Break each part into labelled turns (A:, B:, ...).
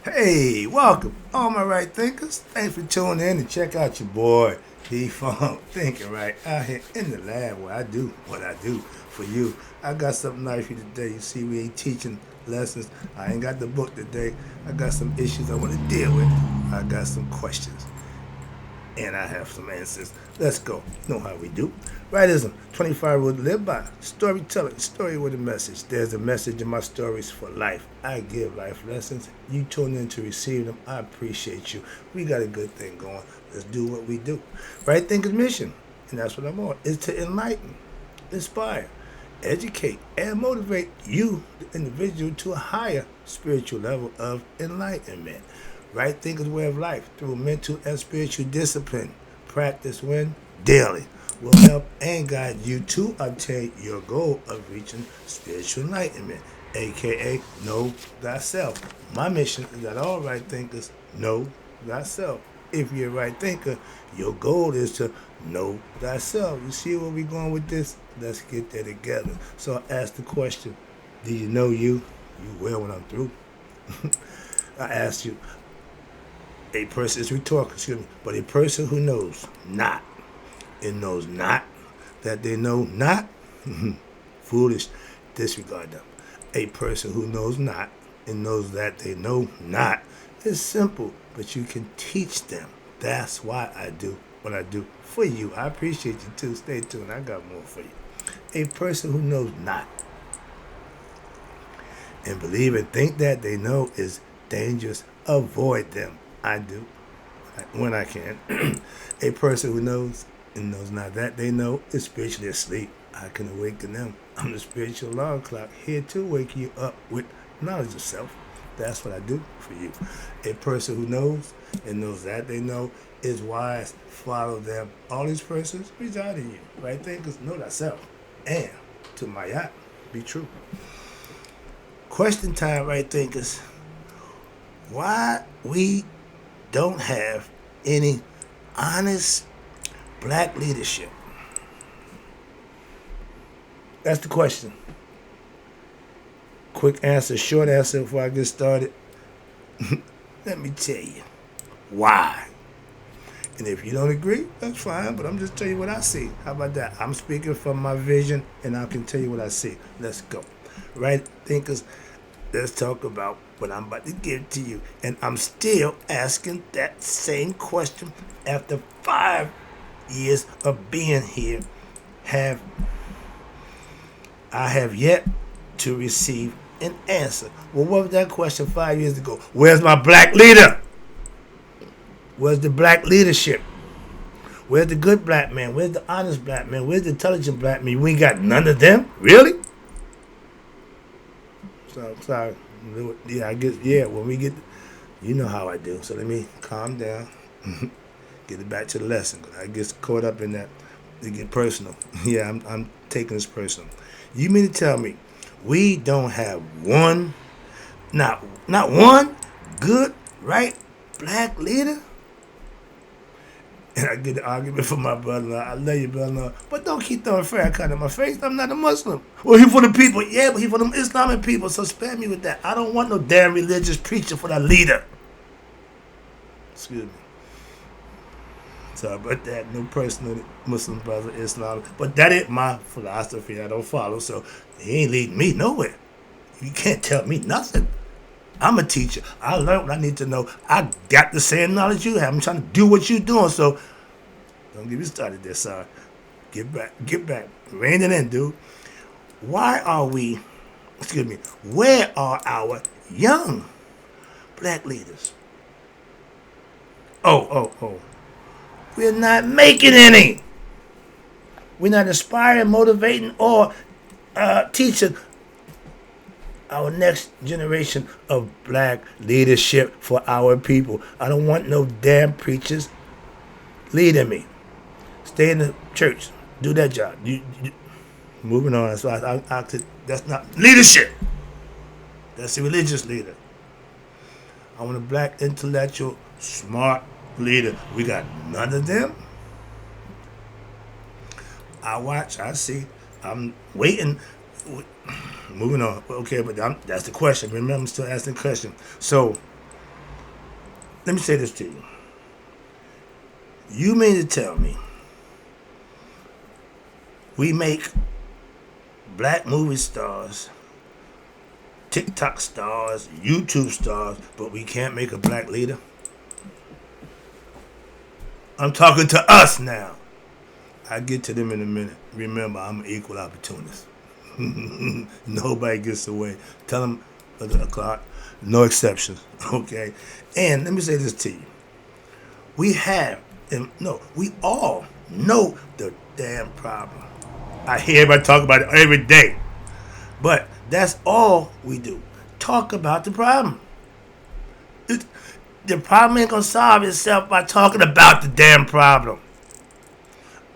A: Hey, welcome, all my right thinkers. Thanks for tuning in and check out your boy, D-Funk, thinking right out here in the lab where I do what I do for you. I got something nice for you today. You see, we ain't teaching lessons. I ain't got the book today. I got some issues I want to deal with. I got some questions and I have some answers. Let's go. You know how we do. Rightism, 25 rules to live by. Storytelling, story with a message. There's a message in my stories for life. I give life lessons. You tune in to receive them. I appreciate you. We got a good thing going. Let's do what we do. Right Thinker's mission, and that's what I'm on, is to enlighten, inspire, educate, and motivate you, the individual, to a higher spiritual level of enlightenment. Right Thinker's way of life through mental and spiritual discipline. Practice when daily will help and guide you to obtain your goal of reaching spiritual enlightenment, aka know thyself. My mission is that all right thinkers know thyself. If you're a right thinker, your goal is to know thyself. You see where we're going with this? Let's get there together. So I asked the question, do you know you? You will when I'm through. I asked you, a person is rhetorical, excuse me, but a person who knows not and knows not that they know not, foolish, disregard them. A person who knows not and knows that they know not is simple, but you can teach them. That's why I do what I do for you. I appreciate you too. Stay tuned. I got more for you. A person who knows not and believe and think that they know is dangerous. Avoid them. I do when I can. A person who knows and knows not that they know is spiritually asleep. I can awaken them. I'm the spiritual alarm clock here to wake you up with knowledge of self. That's what I do for you. A person who knows and knows that they know is wise. Follow them. All these persons reside in you. Right thinkers, know thyself. And to my yacht, be true. Question time, right thinkers. Why we don't have any honest black leadership? That's the question. Quick answer, short answer before I get started. Let me tell you why. And if you don't agree, that's fine, but I'm just telling you what I see. How about that? I'm speaking from my vision and I can tell you what I see. Let's go. Right thinkers, let's talk about what I'm about to give to you. And I'm still asking that same question after 5 years of being here. I have yet to receive an answer. Well, what was that question 5 years ago? Where's my black leader? Where's the black leadership? Where's the good black man? Where's the honest black man? Where's the intelligent black man? We ain't got none of them? Really? So, sorry. Yeah, I guess, yeah, when we get, you know how I do. So let me calm down, get it back to the lesson. I get caught up in that, to get personal. Yeah, I'm taking this personal. You mean to tell me we don't have one, not one good, right, black leader? And I get the argument from my brother-in-law. I love you, brother-in-law. But don't keep throwing Farrakhan in my face. I'm not a Muslim. Well, he for the people. Yeah, but he for them Islamic people. So spare me with that. I don't want no damn religious preacher for that leader. Excuse me. Sorry about that. No personal Muslim brother, Islam. But that ain't my philosophy. I don't follow. So he ain't leading me nowhere. You can't tell me nothing. I'm a teacher. I learned what I need to know. I got the same knowledge you have. I'm trying to do what you're doing. So don't get me started there, sorry. Get back. Rein it in, dude. Why are we, where are our young black leaders? Oh. We're not making any. We're not inspiring, motivating, or teaching our next generation of black leadership for our people. I don't want no damn preachers leading me. Stay in the church. Do that job. Moving on. So that's not leadership. That's a religious leader. I want a black, intellectual, smart leader. We got none of them. I watch. I see. I'm waiting. Moving on. Okay, but that's the question. Remember, I'm still asking the question. So, Let me say this to you. You mean to tell me we make black movie stars, TikTok stars, YouTube stars, but we can't make a black leader? I'm talking to us now. I get to them in a minute. Remember, I'm an equal opportunist. Nobody gets away. Tell them o'clock, no exceptions. Okay? And let me say this to you. We all know the damn problem. I hear everybody talk about it every day. But that's all we do. Talk about the problem. The problem ain't gonna solve itself by talking about the damn problem.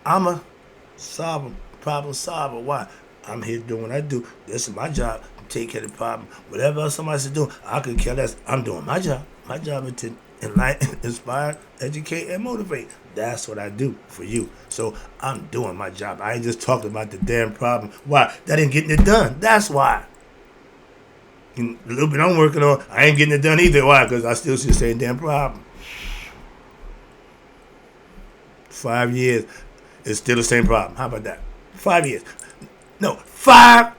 A: I'm a problem solver. Why? I'm here doing what I do. This is my job to take care of the problem. Whatever else somebody's doing, I could care less. I'm doing my job. My job is to enlighten, inspire, educate, and motivate. That's what I do for you. So I'm doing my job. I ain't just talking about the damn problem. Why? That ain't getting it done. That's why. And the little bit I'm working on, I ain't getting it done either. Why? Because I still see the same damn problem. 5 years, it's still the same problem. How about that? 5 years. No, 5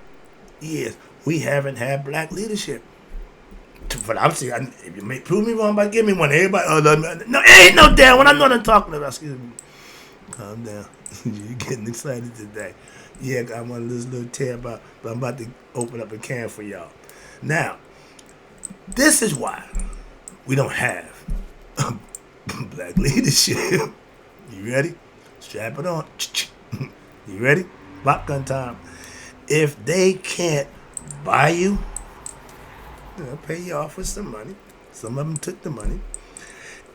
A: years. We haven't had black leadership. But I'm saying, if you may prove me wrong by giving me one, everybody, no, it ain't no damn one. I know what I'm talking about. Excuse me. Calm down. You're getting excited today. Yeah, I want this little tear about, but I'm about to open up a can for y'all. Now, this is why we don't have black leadership. You ready? Strap it on. You ready? Popgun time. If they can't buy you, they'll pay you off with some money. Some of them took the money.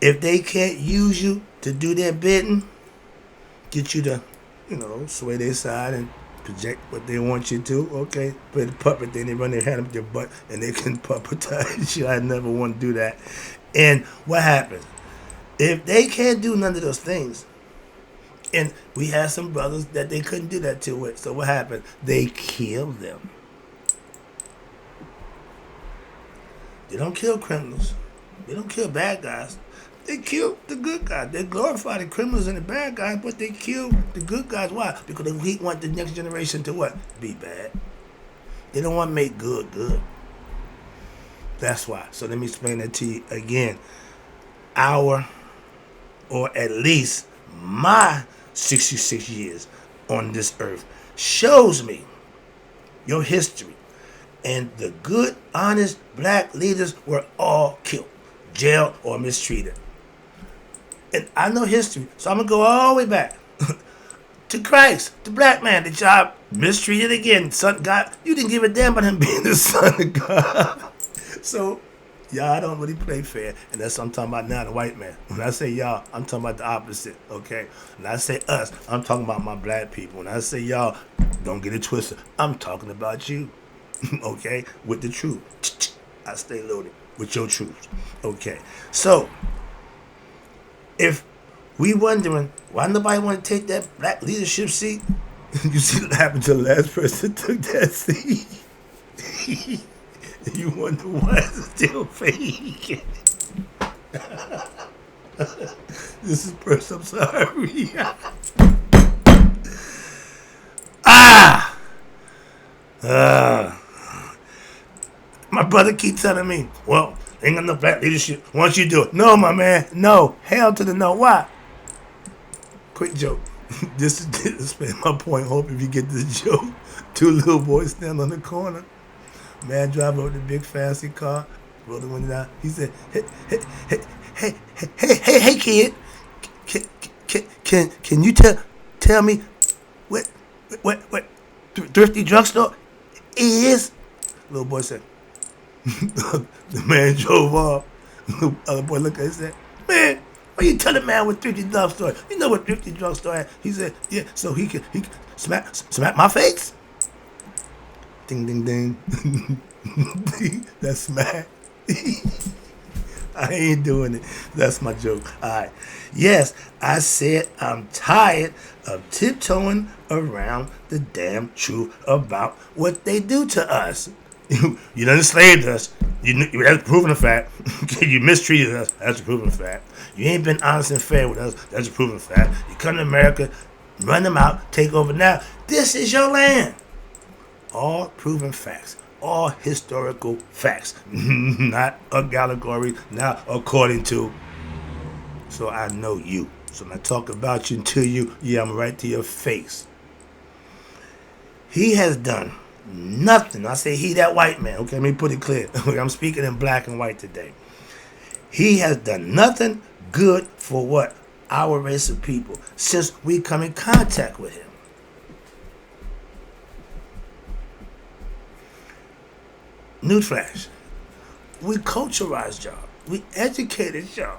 A: If they can't use you to do their bidding, get you to, sway their side and project what they want you to. Okay, play the puppet, then they run their hand up your butt and they can puppetize you. I never want to do that. And what happens? If they can't do none of those things, and we had some brothers that they couldn't do that to it, so what happened? They killed them. They don't kill criminals. They don't kill bad guys. They kill the good guys. They glorify the criminals and the bad guys, but they kill the good guys. Why? Because we want the next generation to what? Be bad. They don't want to make good. That's why. So let me explain that to you again. Or at least my 66 years on this earth shows me your history. And the good, honest black leaders were all killed, jailed, or mistreated. And I know history, so I'm going to go all the way back to Christ, the black man that y'all mistreated again. Son of God, you didn't give a damn about him being the son of God. So y'all don't really play fair, and that's what I'm talking about now, the white man. When I say y'all, I'm talking about the opposite, okay? When I say us, I'm talking about my black people. When I say y'all, don't get it twisted. I'm talking about you. Okay, with the truth. I stay loaded with your truth. Okay, so if we wondering why nobody want to take that black leadership seat, you see what happened to the last person that took that seat. You wonder why it's still fake. This is first. I'm sorry. My brother keep telling me, well, ain't got no black leadership. Why don't you do it? No, my man. No. Hell to the no. Why? Quick joke. This is my point. Hope if you get this joke. Two little boys stand on the corner. Man drive over the big fancy car. Roll the window down. He said, hey, kid. Can you tell me what thrifty drugstore is? Little boy said. The man drove off. The other boy looked at him and said, man, why you tell the man what thrifty drugstore? You know what thrifty drugstore is? He said, yeah, so he can smack my face? Ding, ding, ding. That's smack. I ain't doing it. That's my joke. All right. Yes, I said I'm tired of tiptoeing around the damn truth about what they do to us. You done enslaved us. That's proven a fact. You mistreated us. That's a proven fact. You ain't been honest and fair with us. That's a proven fact. You come to America, run them out, take over now. This is your land. All proven facts. All historical facts. Not a allegory, not according to. So I know you. So when I talk about you and to you, yeah, I'm right to your face. He has done nothing. I say he, that white man. Okay, let me put it clear. I'm speaking in black and white today. He has done nothing good for what? Our race of people since we come in contact with him. Newsflash. We culturized y'all. We educated y'all.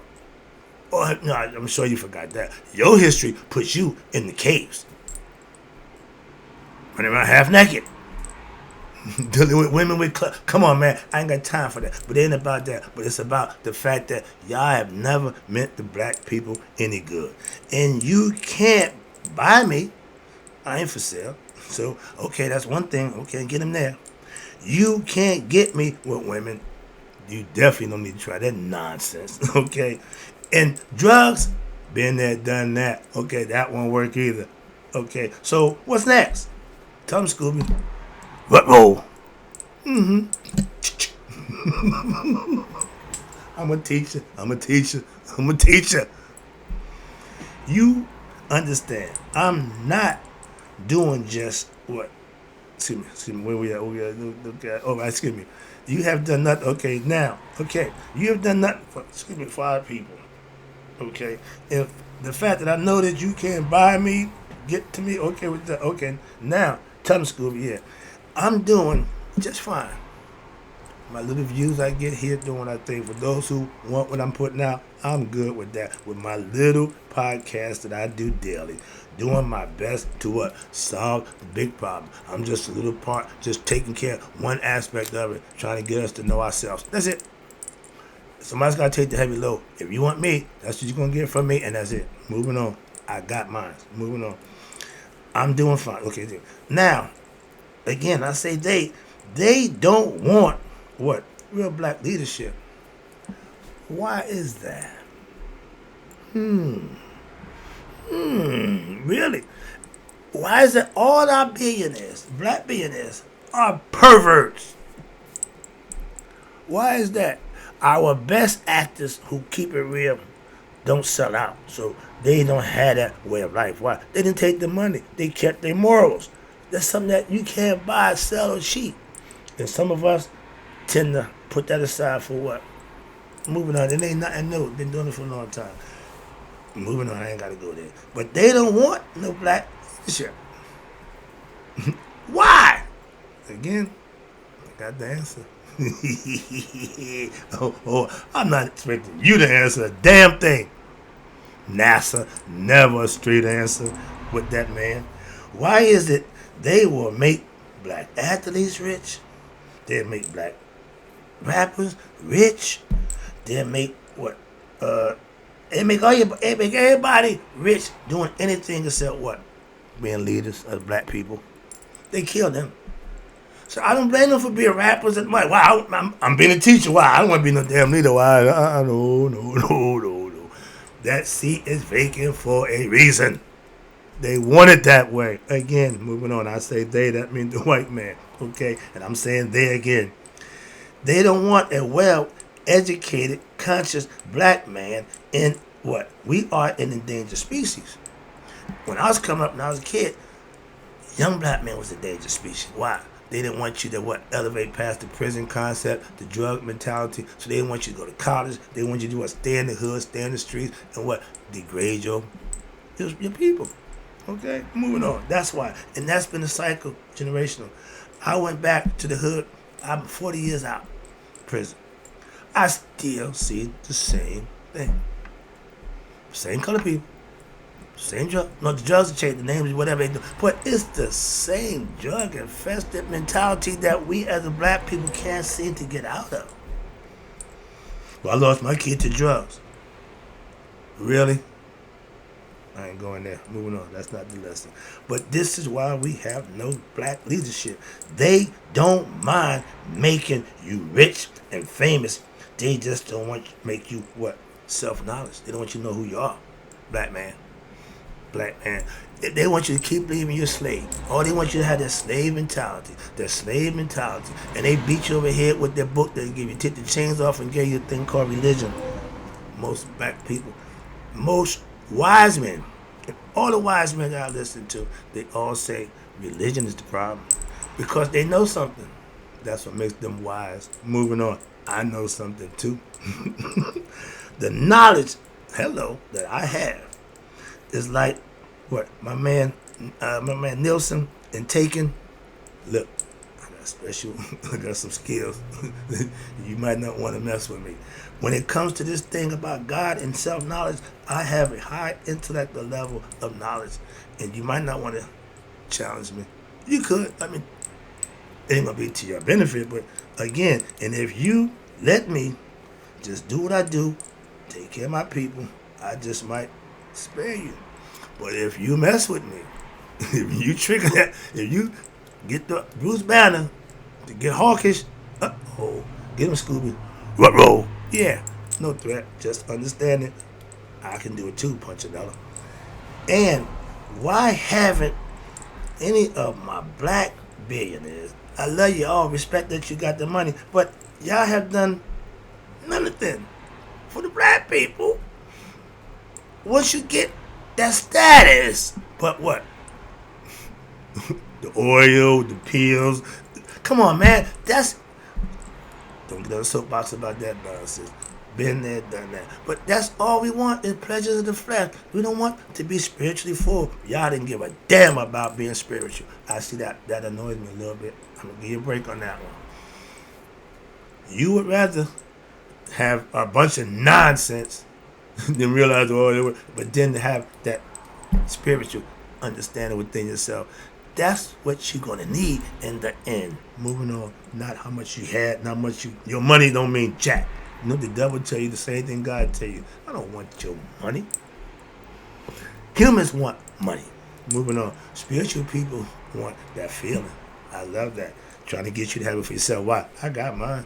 A: Oh, no, I'm sure you forgot that. Your history puts you in the caves. Running around half naked. Dealing with women with come on, man. I ain't got time for that. But it ain't about that. But it's about the fact that y'all have never meant the black people any good. And you can't buy me. I ain't for sale. So, okay, that's one thing. Okay, get him there. You can't get me with women. You definitely don't need to try that nonsense. Okay? And drugs, been there, done that. Okay, that won't work either. Okay, so what's next? Tell him, Scooby. What roll? I'm a teacher. I'm a teacher. I'm a teacher. You understand. I'm not doing just what? Excuse me. Where we at? Oh, excuse me. You have done nothing. Okay, now. Okay. You have done nothing for, 5 people. Okay. If the fact that I know that you can't buy me, get to me, okay with that. Okay. Now, tell them, Scooby, yeah. I'm doing just fine. My little views I get here doing what I think. For those who want what I'm putting out, I'm good with that. With my little podcast that I do daily. Doing my best to what? Solve the big problem. I'm just a little part, just taking care of one aspect of it, trying to get us to know ourselves. That's it. Somebody's got to take the heavy load. If you want me, that's what you're going to get from me, and that's it. Moving on. I got mine. Moving on. I'm doing fine. Okay, now, again, I say they don't want what? Real black leadership. Why is that? Really? Why is it all our billionaires, black billionaires, are perverts? Why is that? Our best actors who keep it real don't sell out. So they don't have that way of life. Why? They didn't take the money. They kept their morals. That's something that you can't buy, sell, or cheat. And some of us tend to put that aside for what? Moving on. It ain't nothing new. Been doing it for a long time. Moving on. I ain't got to go there. But they don't want no black leadership. Why? Again, I got the answer. I'm not expecting you to answer a damn thing. NASA, never a straight answer with that man. Why is it they will make black athletes rich? They'll make black rappers rich. They'll make what? They make everybody rich doing anything except what? Being leaders of black people. They kill them. So I don't blame them for being rappers. And why? I'm being a teacher. Why? I don't want to be no damn leader. Why? No. That seat is vacant for a reason. They want it that way. Again, moving on. I say they, that means the white man. Okay? And I'm saying they again. They don't want a well-educated, conscious black man in what? We are an endangered species. When I was coming up and I was a kid, young black man was an endangered species. Why? They didn't want you to elevate past the prison concept, the drug mentality. So they didn't want you to go to college. They want you to stay in the hood, stay in the streets, and degrade your people. Okay, moving on. That's why, and that's been a cycle, generational. I went back to the hood. I'm 40 years out of prison. I still see the same thing. Same color people. Same drug. No, the drugs have changed the names, whatever they do. But it's the same drug-infested mentality that we as a black people can't seem to get out of. Well, I lost my kid to drugs. Really? I ain't going there. Moving on. That's not the lesson. But this is why we have no black leadership. They don't mind making you rich and famous. They just don't want to make you what? Self-knowledge. They don't want you to know who you are. Black man. Black man. They want you to keep believing you're a slave. Or they want you to have that slave mentality. That slave mentality. And they beat you over the head with their book. They give you, take the chains off and give you a thing called religion. Most black people, most wise men, all the wise men that I listen to, they all say religion is the problem. Because they know something. That's what makes them wise. Moving on. I know something too. The knowledge, that I have is like what my man Nielsen and Taken. Look, I got special. I got some skills. You might not want to mess with me. When it comes to this thing about God and self-knowledge, I have a high intellectual level of knowledge, and you might not want to challenge me. You could. I mean, it ain't gonna be to your benefit, but again, and if you let me just do what I do, take care of my people, I just might spare you. But if you mess with me, if you trigger that, if you get the Bruce Banner to get hawkish, get him, Scooby. What roll? Yeah, no threat. Just understand it. I can do it too, Punchinella. And why haven't any of my black billionaires? I love you all, respect that you got the money, but y'all have done nothing for the black people. Once you get that status, but what? The oil, the pills. Come on, man. Don't get on a soapbox about that nonsense. Been there, done that. But that's all we want is pleasures of the flesh. We don't want to be spiritually full. Y'all didn't give a damn about being spiritual. I see that. That annoys me a little bit. I'm going to give you a break on that one. You would rather have a bunch of nonsense than realize, but then to have that spiritual understanding within yourself. That's what you're gonna need in the end. Moving on, not how much you had, not much your money don't mean jack. You know the devil tell you the same thing God tell you. I don't want your money. Humans want money. Moving on, spiritual people want that feeling. I love that. Trying to get you to have it for yourself. Why? I got mine.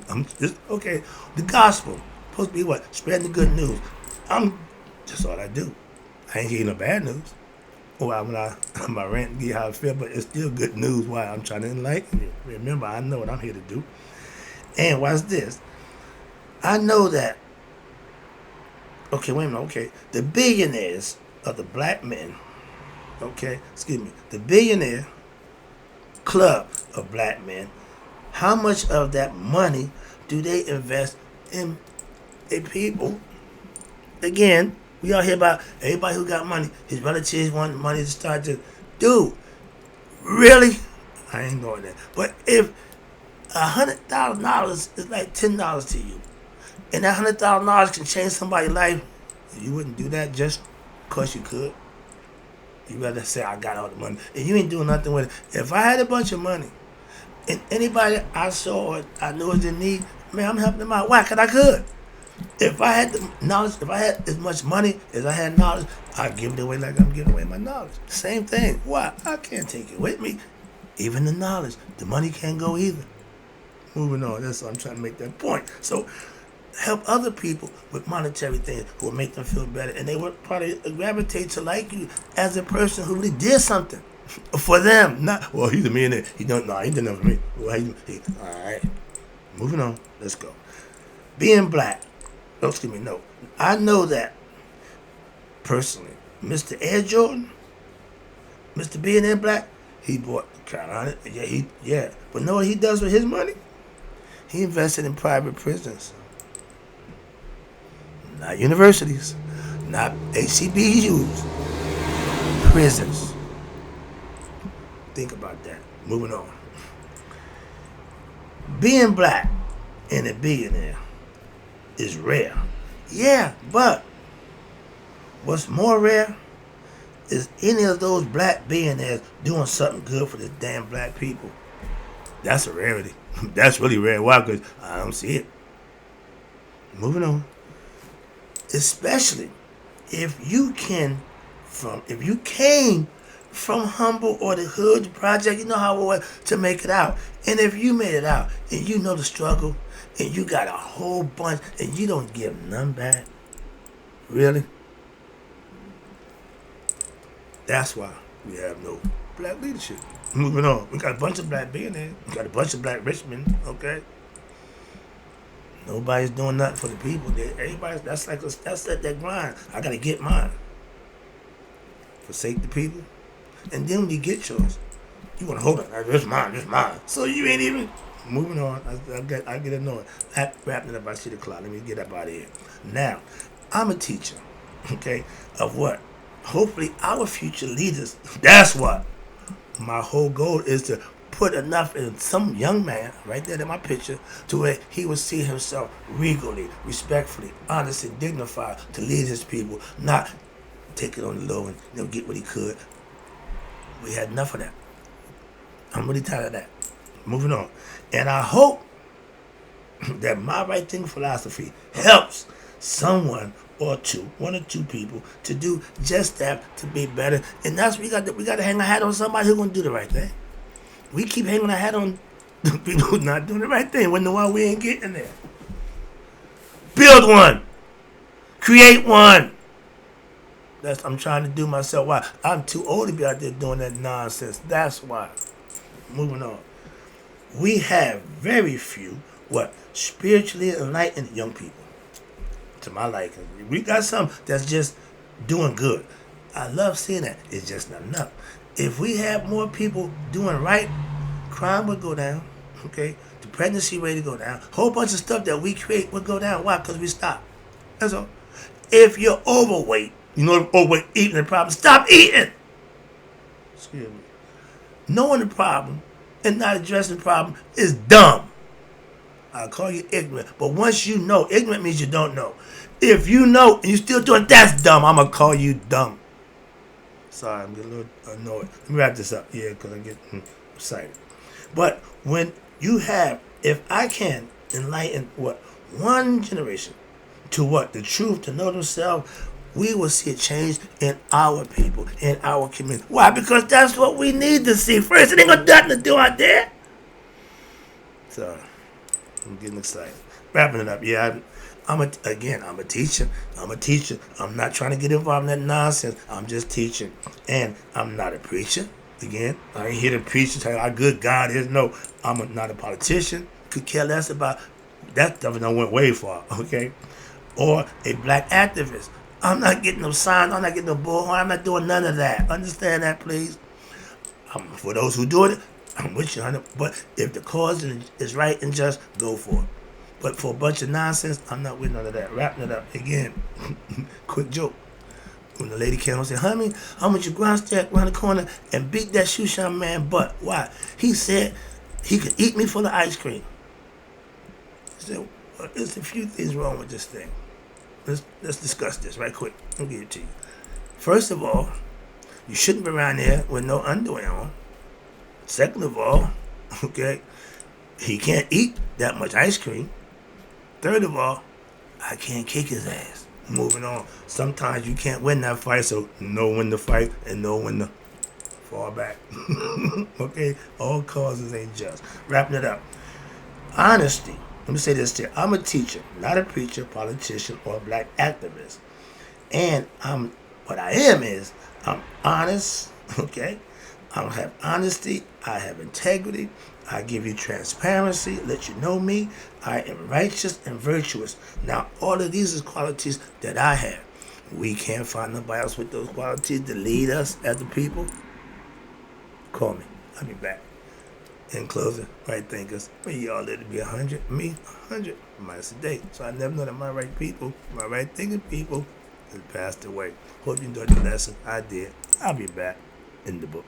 A: I'm just okay. The gospel supposed to be what? Spreading the good news. That's all I do. I ain't getting no bad news. Well, when my rant, get how I feel, but it's still good news. Why? I'm trying to enlighten you. Remember, I know what I'm here to do. And watch this. I know that. Okay, wait a minute. Okay, the billionaires of the black men. Okay, excuse me. The billionaire club of black men. How much of that money do they invest in a people? Again, we all hear about everybody who got money. His relatives want money to start to. Dude, really? I ain't going there. But if $100,000 is like $10 to you, and that $100,000 can change somebody's life, you wouldn't do that just because you could. You rather say, I got all the money. And you ain't doing nothing with it. If I had a bunch of money, and anybody I saw or I knew was in need, man, I'm helping them out. Why? Because I could. If I had the knowledge, if I had as much money as I had knowledge, I'd give it away like I'm giving away my knowledge. Same thing. Why? I can't take it with me. Even the knowledge. The money can't go either. Moving on. That's what I'm trying to make that point. So help other people with monetary things who will make them feel better. And they will probably gravitate to like you as a person who really did something for them. Not, well, he's a millionaire. He did nothing for me. Well, all right. Moving on. Let's go. Being black. No, excuse me, no. I know that personally. Mr. Ed Jordan, Mr. Billionaire Black, he bought Carolina. Yeah. But know what he does with his money? He invested in private prisons. Not universities. Not HCBUs. Prisons. Think about that. Moving on. Being black and a billionaire is rare. Yeah, but what's more rare is any of those black billionaires doing something good for the damn black people. That's a rarity. That's really rare. Why? Because I don't see it. Moving on. Especially If you came from humble or the hood, the project, you know how it was to make it out. And if you made it out and you know the struggle and you got a whole bunch and you don't give none back, really? That's why we have no black leadership. Moving on. We got a bunch of black billionaires. We got a bunch of black rich men, okay? Nobody's doing nothing for the people. Everybody's, that's that grind. I gotta get mine. Forsake the people. And then when you get yours, you want to hold on. This mine. So you ain't even moving on. I get annoyed. Wrapping it up by 6 o'clock. Let me get up out of here. Now, I'm a teacher, okay, of what? Hopefully our future leaders. That's what. My whole goal is to put enough in some young man, right there in my picture, to where he would see himself regally, respectfully, honest, and dignified to lead his people, not take it on the low and get what he could. We had enough of that. I'm really tired of that. Moving on. And I hope that my right thing philosophy helps someone or two, one or two people, to do just that, to be better. And that's we got to hang our hat on somebody who's gonna do the right thing. We keep hanging our hat on the people who's not doing the right thing. When the one we ain't getting there. Build one. Create one. I'm trying to do myself. Why? I'm too old to be out there doing that nonsense. That's why. Moving on. We have very few, spiritually enlightened young people. To my liking. We got some that's just doing good. I love seeing that. It's just not enough. If we have more people doing right, crime would go down. Okay? The pregnancy rate would go down. A whole bunch of stuff that we create would go down. Why? Because we stop. That's all. If you're overweight, overweight eating the problem, stop eating. Excuse me. Knowing the problem and not addressing the problem is dumb. I'll call you ignorant. But once you know, ignorant means you don't know. If you know and you still doing that's dumb, I'm going to call you dumb. Sorry, I'm getting a little annoyed. Let me wrap this up. Yeah, because I get excited. But when you have, if I can enlighten one generation to the truth, to know themselves, we will see a change in our people, in our community. Why? Because that's what we need to see. First, it ain't got nothing to do out there. Sorry. I'm getting excited. Wrapping it up. Yeah, I'm a teacher. I'm a teacher. I'm not trying to get involved in that nonsense. I'm just teaching. And I'm not a preacher. Again, I ain't here to preach and tell you how good God is. No, I'm not a politician. Could care less about that stuff, and I went way far, okay? Or a black activist. I'm not getting no signs. I'm not getting no bullhorn. I'm not doing none of that. Understand that, please? For those who do it, I'm with you, honey. But if the cause is right and just, go for it. But for a bunch of nonsense, I'm not with none of that. Wrapping it up again. Quick joke. When the lady came and said, honey, I'm with your ground stack around the corner and beat that shoe shine man butt. Why? He said he could eat me full of ice cream. I said, well, there's a few things wrong with this thing. Let's discuss this right quick. I'll give it to you. First of all, you shouldn't be around there with no underwear on. Second of all, okay, he can't eat that much ice cream. Third of all, I can't kick his ass. Moving on. Sometimes you can't win that fight, so know when to fight and know when to fall back. Okay? All causes ain't just. Wrapping it up. Honesty. Let me say this here. I'm a teacher, not a preacher, politician, or a black activist. And what I am is, I'm honest, okay? I have honesty, I have integrity, I give you transparency, let you know me. I am righteous and virtuous. Now, all of these are qualities that I have. We can't find nobody else with those qualities to lead us as the people. Call me. I'll be back. In closing, right thinkers, may y'all live to be 100, me 100 miles a day. So I never know that my right people, my right thinking people, has passed away. Hope you enjoyed the lesson. I did. I'll be back in the book.